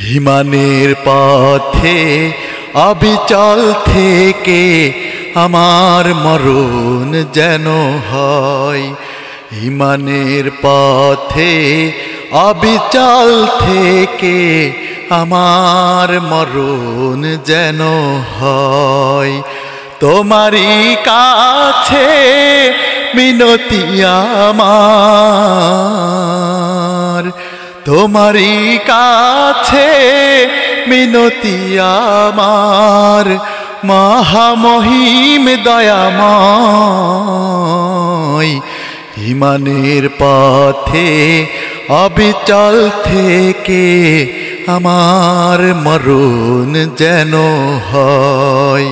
হিমানের পথে অবিচল থেকে আমার মরণ যেন হয়। হিমানের পথে অবিচল থেকে আমার মরণ যেন হয়। তোমারই কাছে মিনতি আমার, তোমারই কাছে মিনতি আমার, মহামহিম দয়াময়। হিমানের পথে অবিচল থেকে আমার মরণ যেন হয়।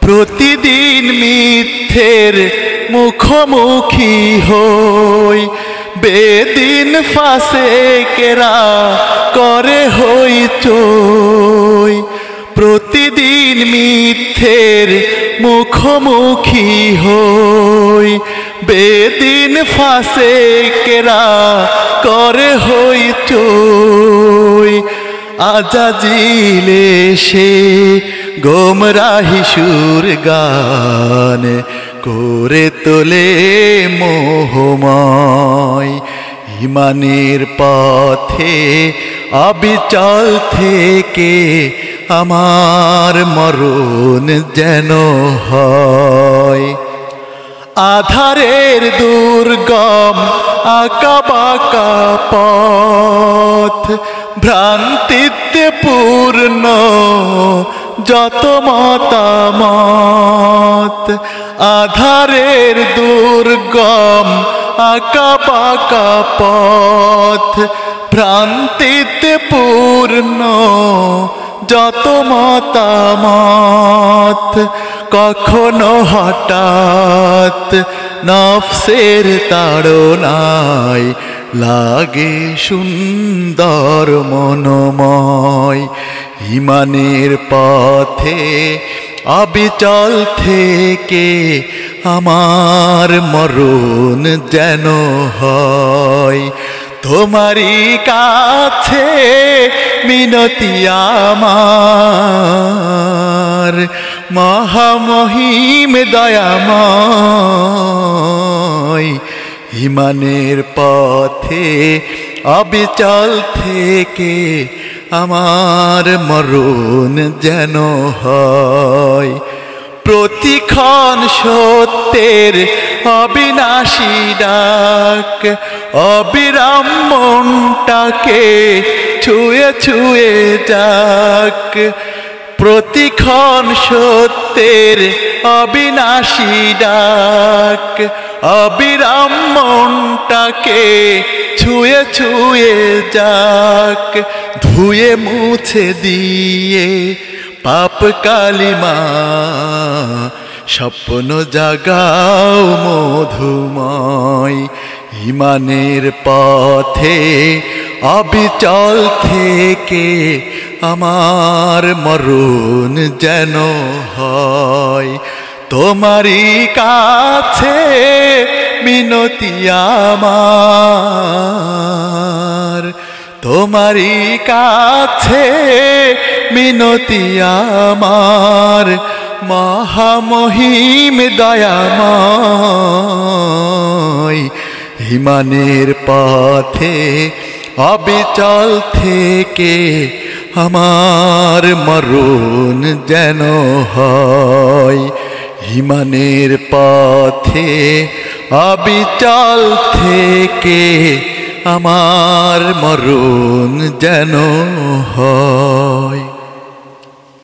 প্রতিদিন মিথ্যের মুখোমুখি হই, বেদিন ফাসেকেরা করে হইচই। প্রতিদিন মিথ্যের মুখোমুখি হই, বেদিন ফাসেকেরা করে হইচই। আজাজিল এসে গোমরাহি সুর গান করে তোলে মোহময়। হিমানের পথে অবিচল থেকে আমার মরণ যেন হয়। আধারের দুর্গম আঁকা বাঁকা পথ, ভ্রান্তিতে পূর্ণ যত মতামত। আধারের দুর্গম আঁকা বাঁকা পথ, ভ্রান্তিতে পূর্ণ যত মতামত। কখনো হঠাৎ নফসের তাড়নায় লাগে সুন্দর মনোময়। হিমানের পথে অবিচল থেকে আমার মরণ যেন হয়। তোমারই কাছে মিনতি আমার, মহামহিম দয়াময়। হিমানের পথে অবিচল থেকে আমার মরণ যেন হয়। প্রতিক্ষণ সত্যের অবিনাশী ডাক, অবিরাম মনটাকে ছুঁয়ে ছুঁয়ে যাক। প্রতিক্ষণ সত্যের অবিনাশী ডাক, অবিরাম মনটাকে ছুঁয়ে ছুঁয়ে যাক। ধুয়ে মুছে দিয়ে পাপ কালিমা, স্বপ্ন জাগাও মধুময়। হিমানের পথে অবিচল থেকে আমার মরণ যেন হয়। তোমারই কাছে মিনতি আমার, তোমারই কাছে মিনতি আমার, মহামহিম দয়াময়। হিমানের পথে অবিচল থেকে আমার মরণ যেন হয়। হিমানের পথে অবিচল থেকে আমার মরণ যেন হয়।